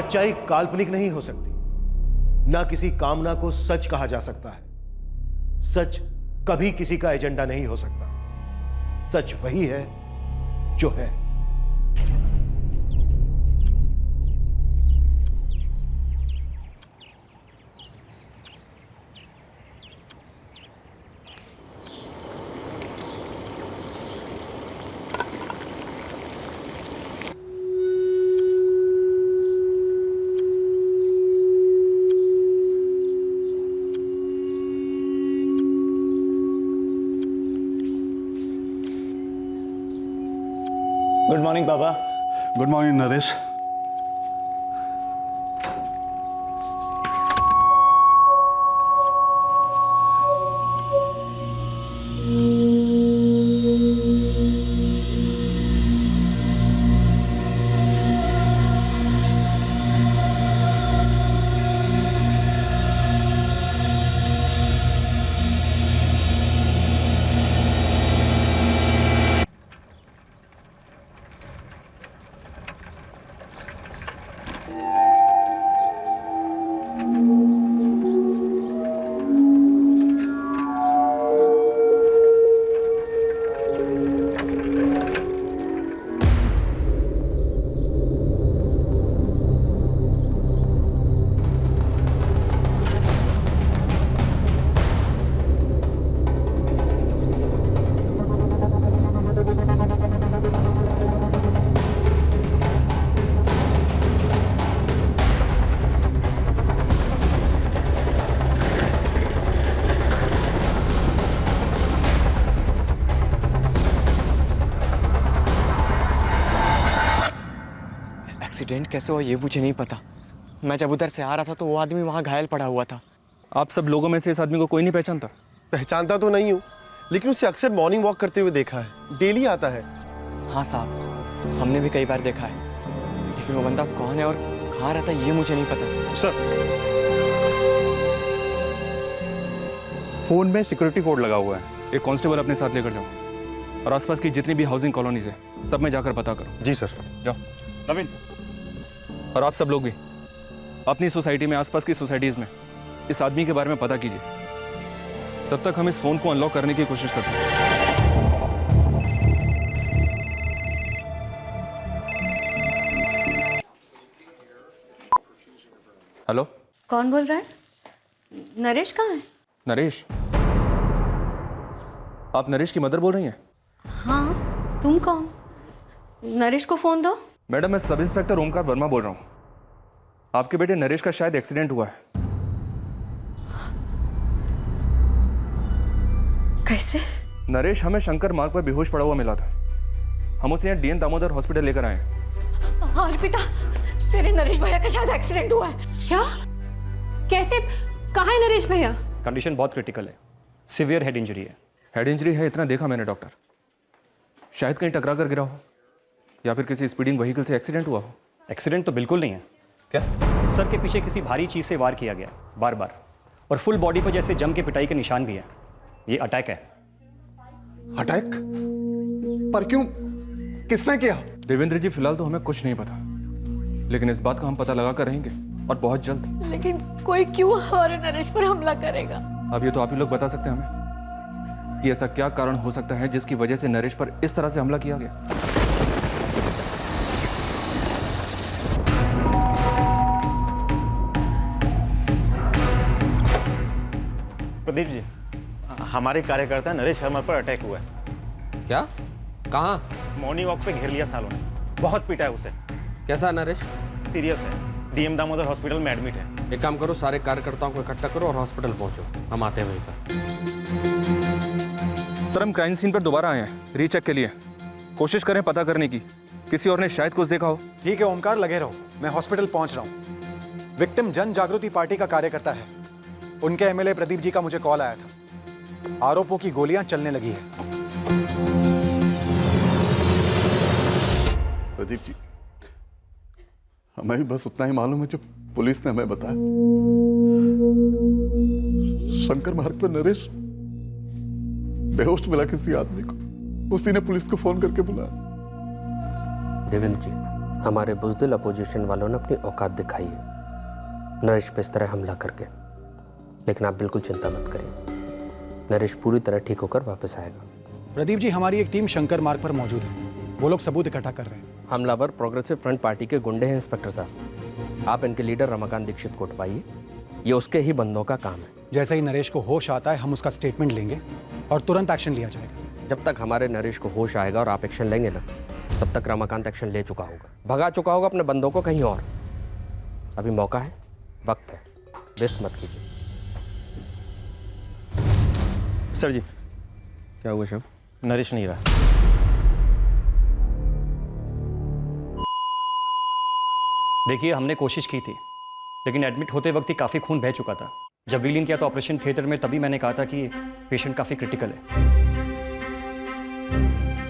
सच्चाई काल्पनिक नहीं हो सकती, ना किसी कामना को सच कहा जा सकता है। सच कभी किसी का एजेंडा नहीं हो सकता। सच वही है जो है। गुड मॉर्निंग पापा। Good morning Naresh. एक्सीडेंट कैसे हुआ ये मुझे नहीं पता। मैं जब उधर से आ रहा था तो वो आदमी वहाँ घायल पड़ा हुआ था। आप सब लोगों में से इस आदमी को कोई नहीं पहचानता? पहचानता तो नहीं हूँ, लेकिन उसे अक्सर मॉर्निंग वॉक करते हुए देखा है। डेली आता है। हाँ साहब, हमने भी कई बार देखा है, लेकिन वो बंदा कौन है और कहाँ रहता है ये मुझे नहीं पता। सर, फोन में सिक्योरिटी कोड लगा हुआ है। एक कांस्टेबल अपने साथ लेकर जाओ और आसपास की जितनी भी हाउसिंग कॉलोनीज है सब में जाकर पता करो। जी सर। जाओ। नवीन, और आप सब लोग भी अपनी सोसाइटी में, आसपास की सोसाइटीज में इस आदमी के बारे में पता कीजिए। तब तक हम इस फोन को अनलॉक करने की कोशिश करते हैं। हेलो, कौन बोल रहा है? नरेश कहाँ है? नरेश? आप नरेश की मदर बोल रही हैं? हाँ, तुम कौन? नरेश को फोन दो। मैडम, मैं सब इंस्पेक्टर ओमकार वर्मा बोल रहा हूँ। आपके बेटे नरेश का शायद एक्सीडेंट हुआ है। कैसे? नरेश हमें शंकर मार्ग पर बेहोश पड़ा हुआ मिला था। हम उसे यहाँ डीएन दामोदर हॉस्पिटल लेकर आए। अर्पिता, तेरे नरेश भैया का शायद एक्सीडेंट हुआ है। क्या? कैसे? कहाँ है नरेश भैया? कंडीशन बहुत क्रिटिकल है, सीवियर हेड इंजरी है। हेड इंजरी है इतना देखा मैंने डॉक्टर। शायद कहीं टकरा कर गिरा हो या फिर किसी स्पीडिंग व्हीकल से एक्सीडेंट हुआ हो। एक्सीडेंट तो बिल्कुल नहीं है। क्या? सर के पीछे किसी भारी चीज से वार किया गया बार बार, और फुल बॉडी पर जैसे जम के पिटाई के निशान भी है। ये अटैक है। अटैक? पर क्यों? किसने किया? देवेंद्र जी, फिलहाल तो हमें कुछ नहीं पता, लेकिन इस बात का हम पता लगा कर रहेंगे और बहुत जल्द। लेकिन कोई क्यों हमारे नरेश पर हमला करेगा? अब ये तो आप ही लोग बता सकते हैं हमें कि ऐसा क्या कारण हो सकता है जिसकी वजह से नरेश पर इस तरह से हमला किया गया। प्रदीप जी, हमारे कार्यकर्ता नरेश शर्मा पर अटैक हुआ है। क्या? कहाँ? मॉर्निंग वॉक पे घेर लिया सालों ने, बहुत पीटा है उसे। कैसा नरेश? सीरियस है, डीएम दामोदर हॉस्पिटल में एडमिट है। एक काम करो, सारे कार्यकर्ताओं को इकट्ठा करो और हॉस्पिटल पहुंचो, हम आते हैं वहीं पर। सर, हम क्राइम सीन पर दोबारा आए हैं रीचेक के लिए। कोशिश करें पता करने की, किसी और ने शायद कुछ देखा हो। ठीक है ओमकार, लगे रहो, मैं हॉस्पिटल पहुंच रहा हूं। विक्टिम जन जागृति पार्टी का कार्यकर्ता है। उनके एमएलए प्रदीप जी का मुझे कॉल आया था। आरोपों की गोलियां चलने लगी है। प्रदीप जी, हमें भी बस उतना ही मालूम है जो पुलिस ने हमें बताया। शंकर मार्ग पर नरेश बेहोश मिला किसी आदमी को। उसी ने पुलिस को फोन करके बुलाया। देवेंद्र जी, हमारे बुजदिल अपोजिशन वालों ने अपनी औकात दिखाई है नरेश पे इस तरह हमला करके। लेकिन आप बिल्कुल चिंता मत करिए, नरेश पूरी तरह ठीक होकर वापस आएगा। प्रदीप जी, हमारी एक टीम शंकर मार्ग पर मौजूद है। वो लोग सबूत इकट्ठा कर रहे हैं। हमलावर प्रोग्रेसिव फ्रंट पार्टी के गुंडे हैं इंस्पेक्टर साहब। आप इनके लीडर रमाकांत दीक्षित को उठवाइए, ये उसके ही बंदों का काम है। जैसे ही नरेश को होश आता है हम उसका स्टेटमेंट लेंगे और तुरंत एक्शन लिया जाएगा। जब तक हमारे नरेश को होश आएगा और आप एक्शन लेंगे ना, तब तक रमाकांत एक्शन ले चुका होगा, भगा चुका होगा अपने बंदों को कहीं और। अभी मौका है, वक्त है, वेस्ट मत कीजिए। सर जी, क्या हुआ शब? नरेश नहीं रहा। देखिए, हमने कोशिश की थी, लेकिन एडमिट होते वक्त ही काफ़ी खून बह चुका था। जब व्हीलिंग किया तो ऑपरेशन थिएटर में, तभी मैंने कहा था कि पेशेंट काफ़ी क्रिटिकल है।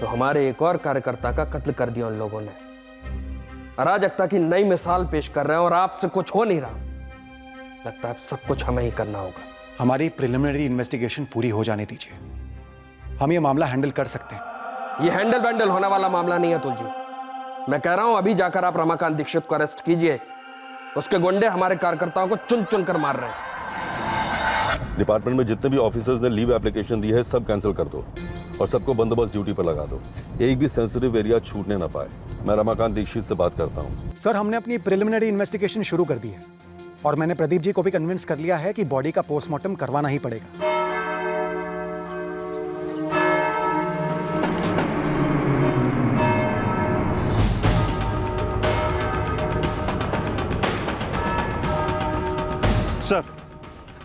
तो हमारे एक और कार्यकर्ता का कत्ल कर दिया उन लोगों ने। अराजकता की नई मिसाल पेश कर रहे हैं और आपसे कुछ हो नहीं रहा। लगता है अब सब कुछ हमें ही करना होगा। हमारी प्रिलिमिनरी इन्वेस्टिगेशन पूरी हो जाने दीजिए, हम ये मामला हैंडल कर सकते हैं। ये हैंडल वैंडल होने वाला मामला नहीं है अतुल जी। मैं कह रहा हूं अभी जाकर आप रमाकांत दीक्षित को अरेस्ट कीजिए। उसके गुंडे हमारे कार्यकर्ताओं को चुन चुन कर मार रहे हैं। डिपार्टमेंट में जितने भी ऑफिसर्स ने लीव एप्लीकेशन दी है सब कैंसिल कर दो और सबको बंदोबस्त ड्यूटी पर लगा दो। एक भी सेंसिटिव एरिया छूटने ना पाए। मैं रमाकांत दीक्षित से बात करता हूँ। सर, हमने अपनी प्रिलिमिनरी इन्वेस्टिगेशन शुरू कर दी है और मैंने प्रदीप जी को भी कन्विंस कर लिया है कि बॉडी का पोस्टमार्टम करवाना ही पड़ेगा।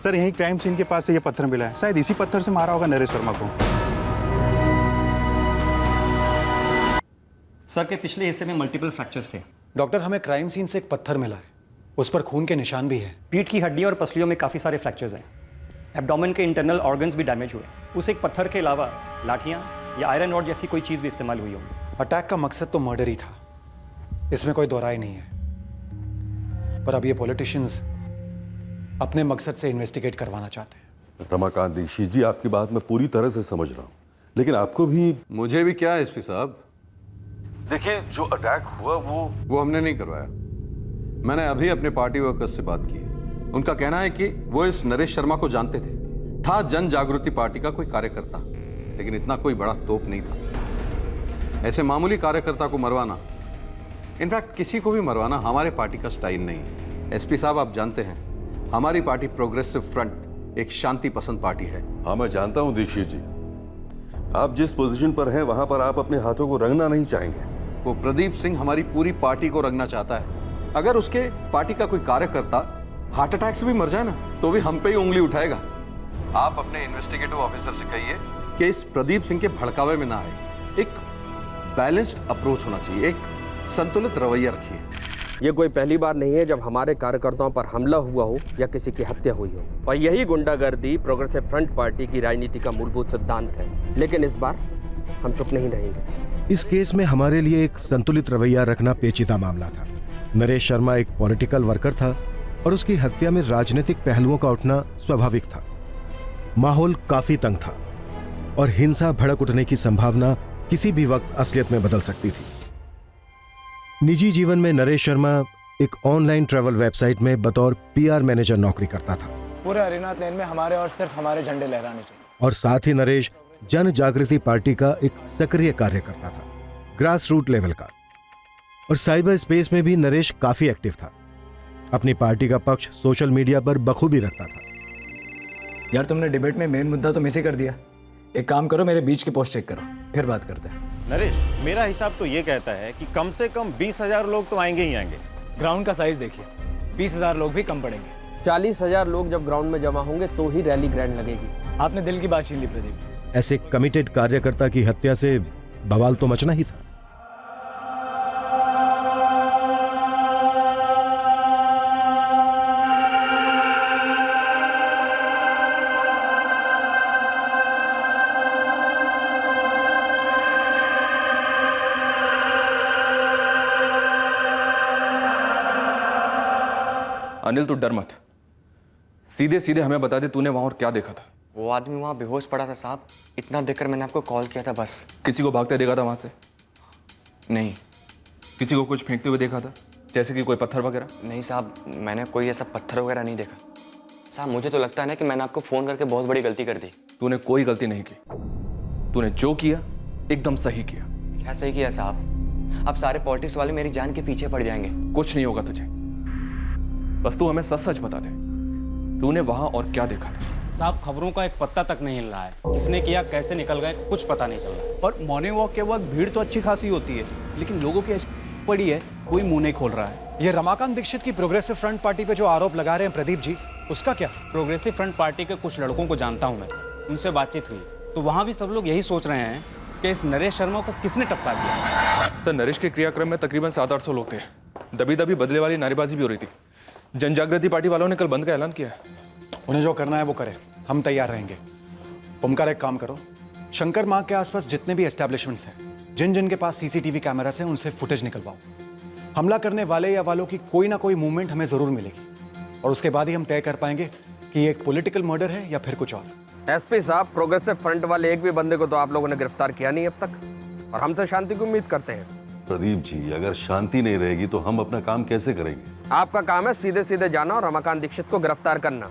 सर यही क्राइम सीन के पास से ये पत्थर मिला है। शायद इसी पत्थर से मारा होगा नरेश शर्मा को। सर के पिछले हिस्से में मल्टीपल फ्रैक्चर्स थे। डॉक्टर, हमें क्राइम सीन से एक पत्थर मिला है, उस पर खून के निशान भी है। पीठ की हड्डियों और पसलियों में काफ़ी सारे फ्रैक्चर्स हैं। एब्डोमेन के इंटरनल ऑर्गन्स भी डैमेज हुए। उस एक पत्थर के अलावा लाठियाँ या आयरन रॉड जैसी कोई चीज़ भी इस्तेमाल हुई होगी। अटैक का मकसद तो मर्डर ही था, इसमें कोई दोहराई नहीं है। पर अब ये पॉलिटिशियंस अपने मकसद से इन्वेस्टिगेट करवाना चाहते हैं। रमाकांत दीक्षित जी, आपकी बात मैं पूरी तरह से समझ रहा हूँ, लेकिन आपको भी। मुझे भी क्या एसपी साहब? देखिए, जो अटैक हुआ वो हमने नहीं करवाया। मैंने अभी अपने पार्टी वर्कर्स से बात की। उनका कहना है कि वो इस नरेश शर्मा को जानते थे, था जन जागृति पार्टी का कोई कार्यकर्ता, लेकिन इतना कोई बड़ा तोप नहीं था। ऐसे मामूली कार्यकर्ता को मरवाना, इनफैक्ट किसी को भी मरवाना हमारे पार्टी का स्टाइल नहीं है। एसपी साहब, आप जानते हैं हमारी पार्टी प्रोग्रेसिव फ्रंट एक शांति पसंद पार्टी है। हाँ, मैं जानता हूँ दीक्षित जी, आप जिस पोजीशन पर हैं वहां पर आप अपने हाथों को रंगना नहीं चाहेंगे। वो प्रदीप सिंह हमारी पूरी पार्टी को रंगना चाहता है। अगर उसके पार्टी का कोई कार्यकर्ता हार्ट अटैक से भी मर जाए ना, तो भी हम पे ही उंगली उठाएगा। आप अपने इन्वेस्टिगेटिव ऑफिसर से कहिए कि इस प्रदीप सिंह के भड़कावे में ना आए। एक बैलेंस्ड अप्रोच होना चाहिए, एक संतुलित रवैया रखिए। ये कोई पहली बार नहीं है जब हमारे कार्यकर्ताओं पर हमला हुआ हो या किसी की हत्या हुई हो, और यही गुंडागर्दी प्रोग्रेसिव फ्रंट पार्टी की राजनीति का मूलभूत सिद्धांत है। लेकिन इस बार हम चुप नहीं रहेंगे। इस केस में हमारे लिए एक संतुलित रवैया रखना पेचीदा मामला था। नरेश शर्मा एक पॉलिटिकल वर्कर था और उसकी हत्या में राजनीतिक पहलुओं का उठना स्वाभाविक था। माहौल काफी तंग था और हिंसा भड़क उठने की संभावना किसी भी वक्त असलियत में बदल सकती थी। निजी जीवन में नरेश शर्मा एक ऑनलाइन ट्रैवल वेबसाइट में बतौर पीआर मैनेजर नौकरी करता था। पूरे हरिनाथ लेन में हमारे और सिर्फ हमारे झंडे लहराने चाहिए। और साथ ही नरेश जन जागृति पार्टी का एक सक्रिय कार्यकर्ता था, ग्रास रूट लेवल का। और साइबर स्पेस में भी नरेश काफी एक्टिव था। अपनी पार्टी का पक्ष सोशल मीडिया पर बखूबी रखता था। यार, तुमने डिबेट में मेन मुद्दा तो मिस ही कर दिया। एक काम करो, मेरे बीच की पोस्ट चेक करो, फिर बात करते हैं। नरेश, मेरा हिसाब तो ये कहता है कि कम से कम 20,000 लोग तो आएंगे ही आएंगे। ग्राउंड का साइज देखिए, 20,000 लोग भी कम पड़ेंगे। 40,000 लोग जब ग्राउंड में जमा होंगे तो ही रैली ग्रैंड लगेगी। आपने दिल की बात छीन ली प्रदीप। ऐसे कमिटेड कार्यकर्ता की हत्या से बवाल तो मचना ही था। अनिल, तू डर मत। सीधे सीधे हमें बता दे तूने वहां और क्या देखा था। वो आदमी वहाँ बेहोश पड़ा था साहब, इतना देखकर मैंने आपको कॉल किया था बस। किसी को भागते देखा था वहां से? नहीं। किसी को कुछ फेंकते हुए देखा था, जैसे कि कोई पत्थर वगैरह? नहीं साहब, मैंने कोई ऐसा पत्थर वगैरह नहीं देखा। साहब मुझे तो लगता है ना कि मैंने आपको फ़ोन करके बहुत बड़ी गलती कर दी। तूने कोई गलती नहीं की, तूने जो किया एकदम सही किया। क्या सही किया साहब? अब सारे पॉलिटिक्स वाले मेरी जान के पीछे पड़ जाएंगे। कुछ नहीं होगा तुझे, बस तू हमें सच सच बता दे, तूने वहां और क्या देखा था? साहब खबरों का एक पत्ता तक नहीं हिल रहा है, किसने किया, कैसे निकल गए, कुछ पता नहीं चल रहा। और मॉर्निंग वॉक के वक्त भीड़ तो अच्छी खासी होती है, लेकिन लोगों की ऐसी पड़ी है, कोई मुंह नहीं खोल रहा है। ये रमाकांत दीक्षित की प्रोग्रेसिव फ्रंट पार्टी पे जो आरोप लगा रहे हैं प्रदीप जी, उसका क्या? प्रोग्रेसिव फ्रंट पार्टी के कुछ लड़कों को जानता हूं मैं सर, उनसे बातचीत हुई तो वहां भी सब लोग यही सोच रहे हैं कि इस नरेश शर्मा को किसने टपका दिया। सर, नरेश के क्रियाक्रम में तकरीबन 700-800 लोग थे। दबी दबी बदले वाली नारेबाजी भी हो रही थी। जन जागृति पार्टी वालों ने कल बंद का ऐलान किया है। उन्हें जो करना है वो करें, हम तैयार रहेंगे। ओमकार एक काम करो, शंकर मार्ग के आसपास जितने भी एस्टैब्लिशमेंट्स हैं, जिन जिन के पास सीसीटीवी कैमरास हैं, उनसे फुटेज निकलवाओ। हमला करने वाले या वालों की कोई ना कोई मूवमेंट हमें जरूर मिलेगी, और उसके बाद ही हम तय कर पाएंगे कि ये एक पॉलिटिकल मर्डर है या फिर कुछ और। एसपी साहब, प्रोग्रेसिव फ्रंट वाले एक भी बंदे को तो आप लोगों ने गिरफ्तार किया नहीं अब तक, और हमसे शांति की उम्मीद करते हैं। प्रदीप जी, अगर शांति नहीं रहेगी तो हम अपना काम कैसे करेंगे? आपका काम है सीधे सीधे जाना और रमाकांत दीक्षित को गिरफ्तार करना,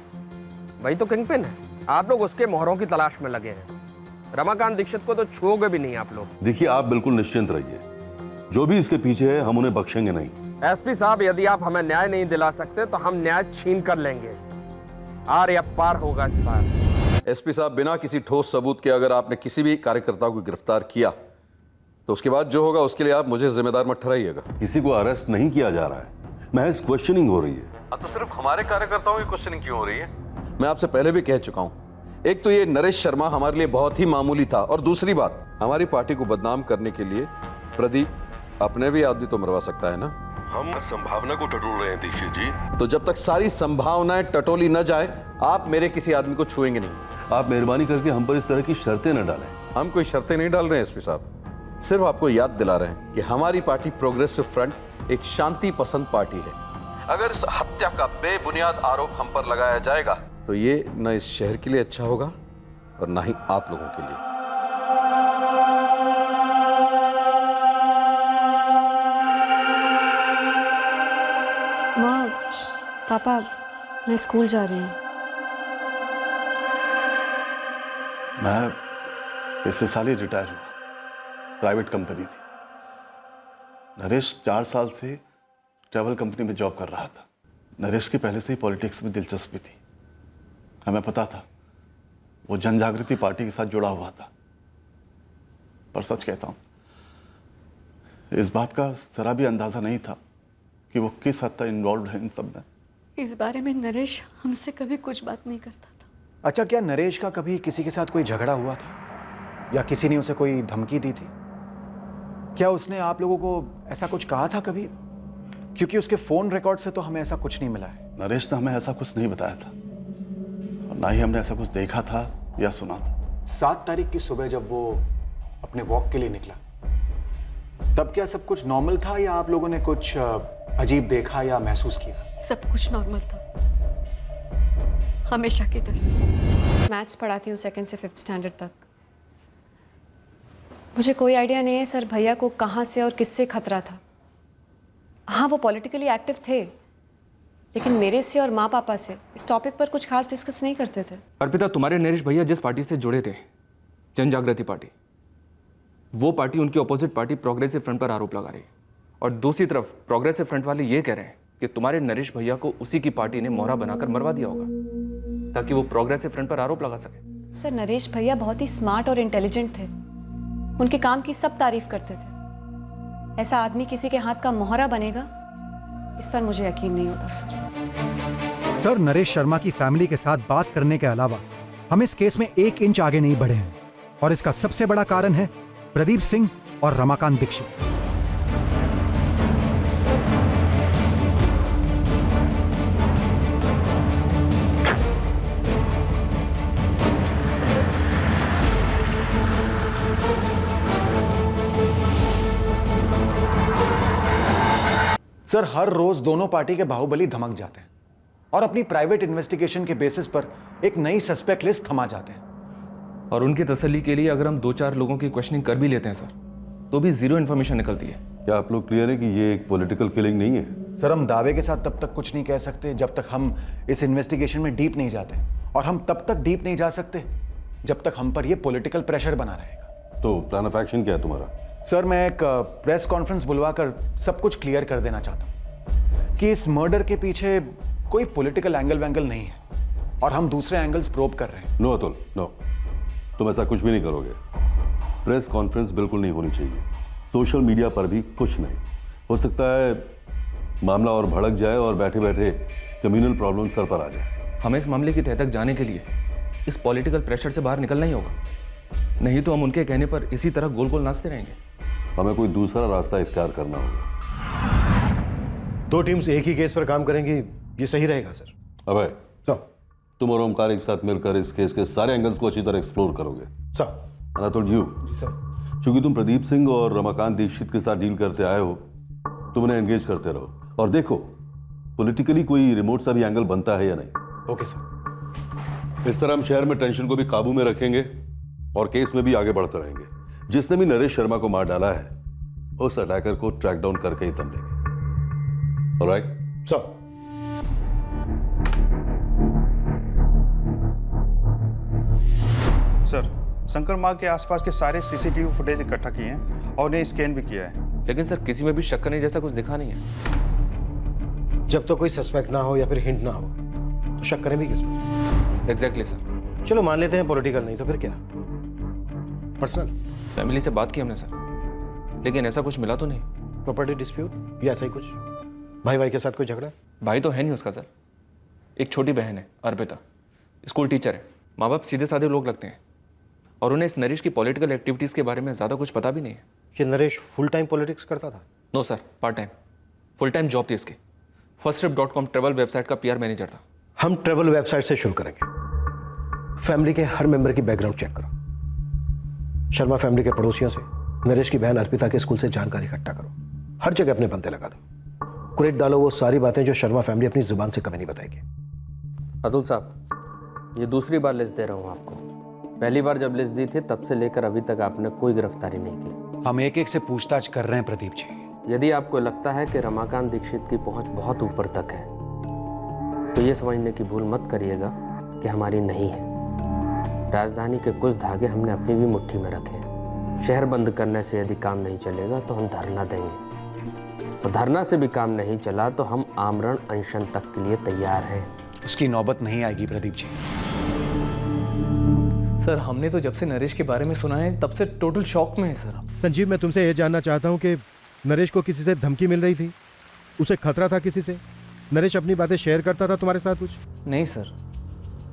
वही तो किंगपिन है। आप लोग उसके मोहरों की तलाश में लगे हैं। रमाकांत दीक्षित को तो छूओगे भी नहीं आप लोग। देखिए, आप बिल्कुल निश्चिंत रहिए, जो भी इसके पीछे है हम उन्हें बख्शेंगे नहीं। एसपी साहब, यदि आप हमें न्याय नहीं दिला सकते तो हम न्याय छीन कर लेंगे। आर या पार होगा इस बार। एसपी साहब, बिना किसी ठोस सबूत के अगर आपने किसी भी कार्यकर्ता को गिरफ्तार किया तो उसके बाद जो होगा उसके लिए आप मुझे जिम्मेदार मत ठहराइएगा। किसी को अरेस्ट नहीं किया जा रहा है, महज क्वेश्चनिंग हो रही है। तो सिर्फ हमारे कार्यकर्ताओं की क्वेश्चनिंग क्यों हो रही है? मैं आपसे पहले भी कह चुका हूं, एक तो ये नरेश शर्मा हमारे लिए बहुत ही मामूली था, और दूसरी बात, हमारी पार्टी को बदनाम करने के लिए प्रदीप अपने भी आदमी तो मरवा सकता है ना। हम संभावना को टटोल रहे हैं दीक्षित जी। तो जब तक सारी संभावनाएं टटोली न जाए, आप मेरे किसी आदमी को छुएंगे नहीं। आप मेहरबानी करके हम पर इस तरह की शर्तें न डालें। हम कोई शर्तें नहीं डाल रहे हैं एसपी साहब, सिर्फ आपको याद दिला रहे हैं कि हमारी पार्टी प्रोग्रेसिव फ्रंट एक शांति पसंद पार्टी है। अगर इस हत्या का बेबुनियाद आरोप हम पर लगाया जाएगा तो ये न इस शहर के लिए अच्छा होगा और न ही आप लोगों के लिए। माँ, पापा, मैं स्कूल जा रही हूँ। मैं पिछले साल ही रिटायर हुआ, प्राइवेट कंपनी थी। नरेश 4 साल से ट्रैवल कंपनी में जॉब कर रहा था। नरेश की पहले से ही पॉलिटिक्स में दिलचस्पी थी, हमें पता था वो जन जागृति पार्टी के साथ जुड़ा हुआ था। पर सच कहता हूँ, इस बात का जरा भी अंदाजा नहीं था कि वो किस हद तक इन्वॉल्व है इन सब में। इस बारे में नरेश हमसे कभी कुछ बात नहीं करता था। अच्छा, क्या नरेश का कभी किसी के साथ कोई झगड़ा हुआ था या किसी ने उसे कोई धमकी दी थी? क्या उसने आप लोगों को ऐसा कुछ कहा था कभी? क्योंकि उसके फोन रिकॉर्ड से तो हमें ऐसा कुछ नहीं मिला है। नरेश ने हमें ऐसा कुछ नहीं बताया था, और ना ही हमने ऐसा कुछ देखा था या सुना था। 7 तारीख की सुबह जब वो अपने वॉक के लिए निकला, तब क्या सब कुछ नॉर्मल था या आप लोगों ने कुछ अजीब देखा या महसूस किया? सब कुछ नॉर्मल था, हमेशा की तरह। मैथ्स पढ़ाती हूँ 2nd से 5th स्टैंडर्ड तक। मुझे कोई आइडिया नहीं है सर भैया को कहाँ से और किससे खतरा था। हाँ, वो पॉलिटिकली एक्टिव थे, लेकिन मेरे से और माँ पापा से इस टॉपिक पर कुछ खास डिस्कस नहीं करते थे। अर्पिता, तुम्हारे नरेश भैया जिस पार्टी से जुड़े थे, जन जागृति पार्टी, वो पार्टी उनकी अपोजिट पार्टी प्रोग्रेसिव फ्रंट पर आरोप लगा रही है, और दूसरी तरफ प्रोग्रेसिव फ्रंट वाले ये कह रहे हैं कि तुम्हारे नरेश भैया को उसी की पार्टी ने मोहरा बनाकर मरवा दिया होगा ताकि वो प्रोग्रेसिव फ्रंट पर आरोप लगा सके। सर, नरेश भैया बहुत ही स्मार्ट और इंटेलिजेंट थे, उनके काम की सब तारीफ करते थे। ऐसा आदमी किसी के हाथ का मोहरा बनेगा, इस पर मुझे यकीन नहीं होता सर। सर, नरेश शर्मा की फैमिली के साथ बात करने के अलावा हम इस केस में 1 इंच आगे नहीं बढ़े हैं, और इसका सबसे बड़ा कारण है प्रदीप सिंह और रमाकांत दीक्षित। सर, हर रोज दोनों पार्टी के बाहुबली धमक जाते हैं और अपनी प्राइवेट इन्वेस्टिगेशन के बेसिस पर एक नई सस्पेक्ट लिस्ट थमा जाते हैं। और उनकी तसल्ली के लिए अगर हम 2-4 लोगों की क्वेश्चनिंग कर भी लेते हैं सर, तो भी 0 इन्फॉर्मेशन निकलती है। क्या आप लोग क्लियर है कि ये एक पॉलिटिकल किलिंग नहीं है? सर, हम दावे के साथ तब तक कुछ नहीं कह सकते जब तक हम इस इन्वेस्टिगेशन में डीप नहीं जाते, और हम तब तक डीप नहीं जा सकते जब तक हम पर ये पॉलिटिकल प्रेशर बना रहेगा। तो प्लान ऑफ एक्शन क्या है तुम्हारा? सर, मैं एक प्रेस कॉन्फ्रेंस बुलवाकर सब कुछ क्लियर कर देना चाहता हूँ कि इस मर्डर के पीछे कोई पॉलिटिकल एंगल वैंगल नहीं है, और हम दूसरे एंगल्स प्रोब कर रहे हैं। नो अतुल, नो, तुम ऐसा कुछ भी नहीं करोगे। प्रेस कॉन्फ्रेंस बिल्कुल नहीं होनी चाहिए, सोशल मीडिया पर भी कुछ नहीं। हो सकता है मामला और भड़क जाए और बैठे बैठे कम्युनल प्रॉब्लम सर पर आ जाए। हमें इस मामले की तह तक जाने के लिए इस पॉलिटिकल प्रेशर से बाहर निकलना ही होगा, नहीं तो हम उनके कहने पर इसी तरह गोल गोल नाचते रहेंगे। हमें कोई दूसरा रास्ता इख्तियार करना होगा। 2 टीम्स एक ही केस पर काम करेंगी, ये सही रहेगा सर। अभय, तुम और ओमकार एक साथ मिलकर इस केस के सारे एंगल्स को अच्छी तरह एक्सप्लोर करोगे। सर। अतुल, यू चूंकि तुम प्रदीप सिंह और रमाकांत दीक्षित के साथ डील करते आए हो, तुम उन्हें एंगेज करते रहो और देखो पॉलिटिकली कोई रिमोट सा भी एंगल बनता है या नहीं। Okay sir. इस तरह हम शहर में टेंशन को भी काबू में रखेंगे और केस में भी आगे बढ़ते रहेंगे। जिसने भी नरेश शर्मा को मार डाला है उस अटैकर को ट्रैक डाउन करके ही दम लेंगे। Alright sir. सर, शंकर मार्ग के आसपास के सारे सीसीटीवी फुटेज इकट्ठा किए हैं और उन्हें स्कैन भी किया है। लेकिन सर किसी में भी शक करने जैसा कुछ दिखा नहीं है। जब तो कोई सस्पेक्ट ना हो या फिर हिंट ना हो तो शक करें भी किस पर? Exactly sir. चलो मान लेते हैं पॉलिटिकल नहीं तो फिर क्या, पर्सनल। फैमिली से बात की हमने सर, लेकिन ऐसा कुछ मिला तो नहीं। प्रॉपर्टी डिस्प्यूट या ऐसा ही कुछ? भाई के साथ कोई झगड़ा? भाई तो है नहीं उसका सर, एक छोटी बहन है अर्पिता, स्कूल टीचर है। माँ बाप सीधे साधे लोग लगते हैं और उन्हें इस नरेश की पॉलिटिकल एक्टिविटीज़ के बारे में ज़्यादा कुछ पता भी नहीं है। कि नरेश फुल टाइम पॉलिटिक्स करता था? No sir, part time. Full time job थी इसकी, firsttrip.com ट्रैवल वेबसाइट का PR मैनेजर था। हम ट्रैवल वेबसाइट से शुरू करेंगे। फैमिली के हर मेंबर की बैकग्राउंड चेक करो। शर्मा फैमिली के पड़ोसियों से नरेश की बहन अर्पिता के स्कूल से जानकारी इकट्ठा करो। हर जगह अपने बंदे लगा दो। कुरेद डालो वो सारी बातें जो शर्मा फैमिली अपनी जुबान से कभी नहीं बताएगी। अतुल साहब, ये दूसरी बार लिस्ट दे रहा हूँ आपको। पहली बार जब लिस्ट दी थी तब से लेकर अभी तक आपने कोई गिरफ्तारी नहीं की। हम एक एक से पूछताछ कर रहे हैं प्रदीप जी। यदि आपको लगता है कि रमाकांत दीक्षित की पहुंच बहुत ऊपर तक है तो ये समझने की भूल मत करिएगा कि हमारी नहीं है। राजधानी के कुछ धागे हमने अपनी भी मुट्ठी में रखे हैं। शहर बंद करने से यदि काम नहीं चलेगा तो हम धरना देंगे, और धरना से भी काम नहीं चला तो हम आमरण अनशन तक के लिए तैयार हैं। उसकी नौबत नहीं आएगी प्रदीप जी। सर, हमने तो जब से नरेश के बारे में सुना है तब से टोटल शॉक में है सर। संजीव, मैं तुमसे यह जानना चाहता हूं कि नरेश को किसी से धमकी मिल रही थी? उसे खतरा था किसी से? नरेश अपनी बातें शेयर करता था तुम्हारे साथ कुछ? नहीं सर,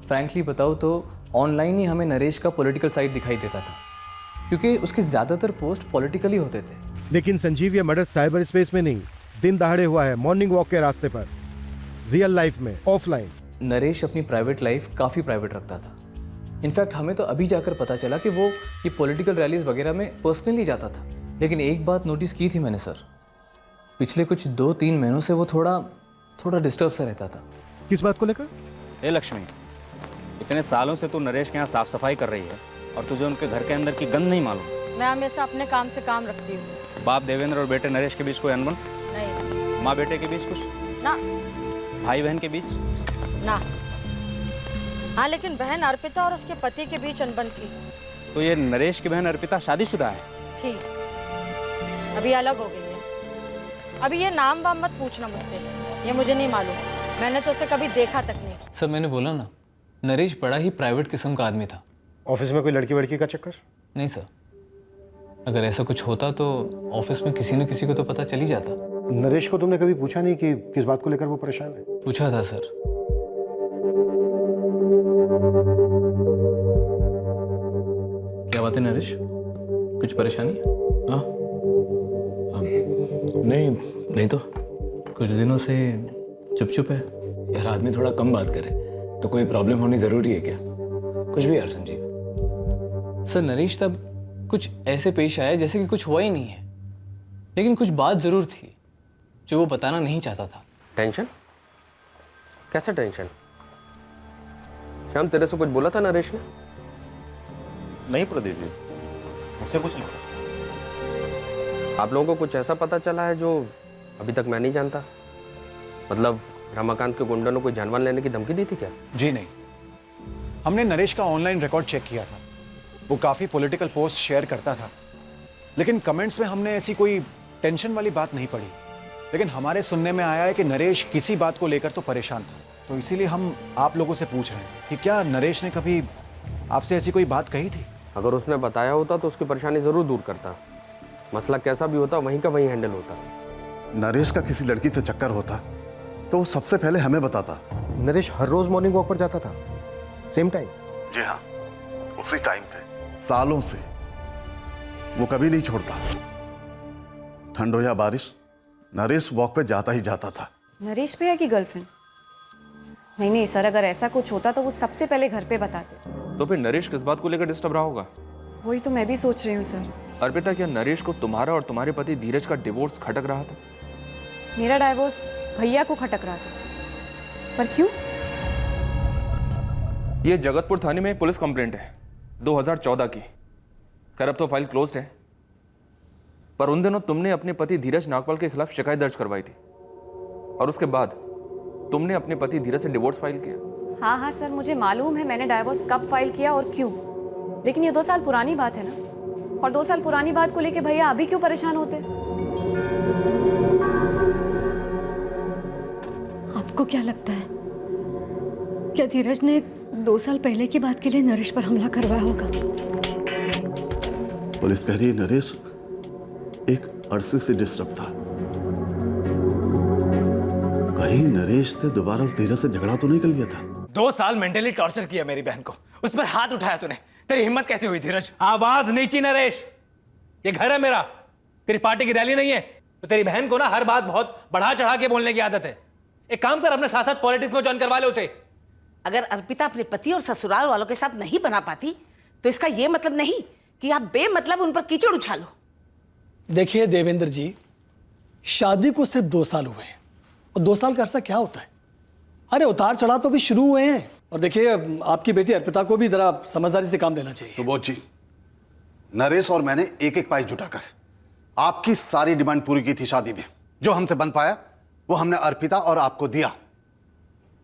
फ्रैंकली बताओ तो ऑनलाइन ही हमें नरेश का पॉलिटिकल साइड दिखाई देता था, क्योंकि उसके ज़्यादातर पोस्ट पॉलिटिकली होते थे। लेकिन संजीव, ये मर्डर साइबर स्पेस में नहीं, दिन दहाड़े हुआ है, मॉर्निंग वॉक के रास्ते पर, रियल लाइफ में, ऑफलाइन। नरेश अपनी प्राइवेट लाइफ काफ़ी प्राइवेट रखता था। इनफैक्ट हमें तो अभी जाकर पता चला कि वो ये पॉलिटिकल रैलीज वगैरह में पर्सनली जाता था। लेकिन एक बात नोटिस की थी मैंने सर, पिछले कुछ 2-3 महीनों से वो थोड़ा डिस्टर्ब सा रहता था। किस बात को लेकर? ए लक्ष्मी, इतने सालों से तू नरेश के यहाँ साफ सफाई कर रही है और तुझे उनके घर के अंदर की गंध नहीं मालूम? मैं हमेशा अपने काम से काम रखती हूँ। बाप देवेंद्र और बेटे नरेश के बीच कोई अनबन? नहीं। माँ बेटे के बीच कुछ? ना। भाई बहन के बीच? ना। हाँ, लेकिन बहन अर्पिता और उसके पति के बीच अनबन थी। तो ये नरेश की बहन अर्पिता शादीशुदा है? थी, अभी अलग हो गई है। अभी ये नाम वाम मत पूछना मुझसे, ये मुझे नहीं मालूम, मैंने तो उसे कभी देखा तक नहीं। सर, मैंने बोला ना, नरेश बड़ा ही प्राइवेट किस्म का आदमी था। ऑफिस में कोई लड़की वड़की का चक्कर? नहीं सर, अगर ऐसा कुछ होता तो ऑफिस में किसी न किसी को तो पता चल ही जाता। नरेश को तुमने कभी पूछा नहीं कि किस बात को लेकर वो परेशान है? पूछा था सर। क्या बात है नरेश, कुछ परेशानी? हाँ, नहीं तो कुछ दिनों से चुप चुप है। यार, आदमी थोड़ा कम बात करे तो कोई प्रॉब्लम होनी जरूरी है क्या? कुछ भी यार संजीव। सर, नरेश तब कुछ ऐसे पेश आया जैसे कि कुछ हुआ ही नहीं है, लेकिन कुछ बात जरूर थी जो वो बताना नहीं चाहता था। टेंशन? कैसा टेंशन? श्याम, तेरे से कुछ बोला था नरेश ने? नहीं प्रदीप जी, मुझसे कुछ नहीं। आप लोगों को कुछ ऐसा पता चला है जो अभी तक मैं नहीं जानता? मतलब रमाकांत के गुंडों ने कोई जानवर लेने की धमकी दी थी क्या? जी नहीं, हमने नरेश का ऑनलाइन रिकॉर्ड चेक किया था। वो काफ़ी पॉलिटिकल पोस्ट शेयर करता था, लेकिन कमेंट्स में हमने ऐसी कोई टेंशन वाली बात नहीं पढ़ी। लेकिन हमारे सुनने में आया है कि नरेश किसी बात को लेकर तो परेशान था, तो इसीलिए हम आप लोगों से पूछ रहे हैं कि क्या नरेश ने कभी आपसे ऐसी कोई बात कही थी? अगर उसने बताया होता तो उसकी परेशानी ज़रूर दूर करता। मसला कैसा भी होता वहीं का वहीं हैंडल होता। नरेश का किसी लड़की से चक्कर होता तो वो सबसे पहले हमें बताता। नरेश हर रोज मॉर्निंग वॉक पर जाता था, सेम टाइम? जी हाँ, उसी टाइम पे सालों से वो कभी नहीं छोड़ता। ठंड हो या बारिश, नरेश वॉक पे जाता ही जाता था। नरेश भैया की गर्लफ्रेंड? नहीं नहीं सर, अगर ऐसा कुछ होता तो वो सबसे पहले घर पे बताते। तो फिर नरेश किस बात को लेकर डिस्टर्ब रहा होगा? वही तो मैं भी सोच रही हूँ सर। अर्पिता, क्या नरेश को तुम्हारा और तुम्हारे पति धीरज का डिवोर्स खटक रहा था? मेरा डाइवोर्स भैया को खटक रहा था, पर क्यों? ये जगतपुर थाने में पुलिस कंप्लेंट है 2014 की। खैर अब तो फाइल क्लोज्ड है, पर उन दिनों तुमने अपने पति धीरज नागपाल के खिलाफ शिकायत दर्ज करवाई थी और उसके बाद तुमने अपने पति धीरज से डिवोर्स फाइल किया। हाँ हाँ सर, मुझे मालूम है मैंने डाइवोर्स कब फाइल किया और क्यों, लेकिन ये 2 साल पुरानी बात है ना, और 2 साल पुरानी बात को लेके भैया अभी क्यों परेशान होते? आपको क्या लगता है, क्या धीरज ने 2 साल पहले की बात के लिए नरेश पर हमला करवाया होगा? पुलिस कह रही है नरेश एक अरसे से डिस्टर्ब था। कहीं नरेश से दोबारा उस धीरज से झगड़ा तो नहीं कर लिया था? 2 साल मेंटली टॉर्चर किया मेरी बहन को, उस पर हाथ उठाया तूने। तेरी हिम्मत कैसे हुई धीरज? आवाज नीची नरेश, ये घर है मेरा, तेरी पार्टी की रैली नहीं है। तो तेरी बहन को ना हर बात बहुत बढ़ा चढ़ा के बोलने की आदत है। एक काम कर, अपने साथ साथ पॉलिटिक्स में ज्वाइन करवा ले उसे। अगर अर्पिता अपने पति और ससुराल वालों के साथ नहीं बना पाती तो इसका यह मतलब नहीं कि आप बेमतलब उन पर कीचड़ उछालो। देखिए देवेंद्र जी, शादी को सिर्फ 2 साल हुए हैं और 2 साल का अरसा क्या होता है? अरे उतार चढ़ाव तो भी शुरू हुए हैं। और देखिए आपकी बेटी अर्पिता को भी जरा समझदारी से काम लेना चाहिए। सुबोध जी, नरेश और मैंने एक एक पाई जुटाकर आपकी सारी डिमांड पूरी की थी शादी में। जो हमसे बन पाया वो हमने अर्पिता और आपको दिया।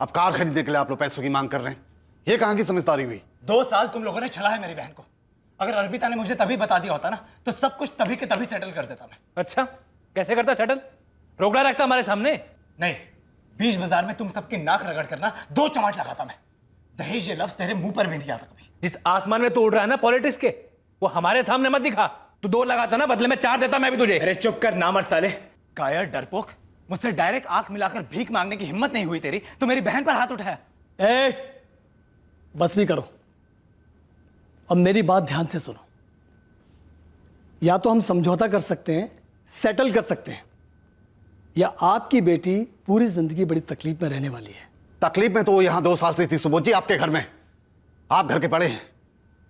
अब कार खरीदने के लिए आप लोग पैसों की मांग कर रहे हैं, ये कहां की समझदारी हुई? 2 साल तुम लोगों ने छला है मेरी बहन को। अगर अर्पिता ने मुझे तभी बता दिया होता ना तो सब कुछ तभी के तभी सेटल कर देता मैं। अच्छा, कैसे करता सेटल? रोकड़ा रखता हमारे सामने? नहीं, बीच बाजार में तुम सबकी नाक रगड़ करना 2 चमाट लगाता मैं। दहेज ये लफ्ज तेरे मुंह पर भी नहीं आता कभी। जिस आसमान में तू उड़ रहा है ना पॉलिटिक्स के, वो हमारे सामने मत दिखा। तू 2 लगाता ना, बदले में 4 देता मैं भी तुझे। अरे चुप कर नामर्द साले, कायर डरपोक। मुझसे डायरेक्ट आंख मिलाकर भीख मांगने की हिम्मत नहीं हुई तेरी तो मेरी बहन पर हाथ उठाया। बस भी करो, अब मेरी बात ध्यान से सुनो। या तो हम समझौता कर सकते हैं, सेटल कर सकते हैं, या आपकी बेटी पूरी जिंदगी बड़ी तकलीफ में रहने वाली है। तकलीफ में तो वो यहां 2 साल से थी सुबोध जी, आपके घर में। आप घर के बड़े हैं,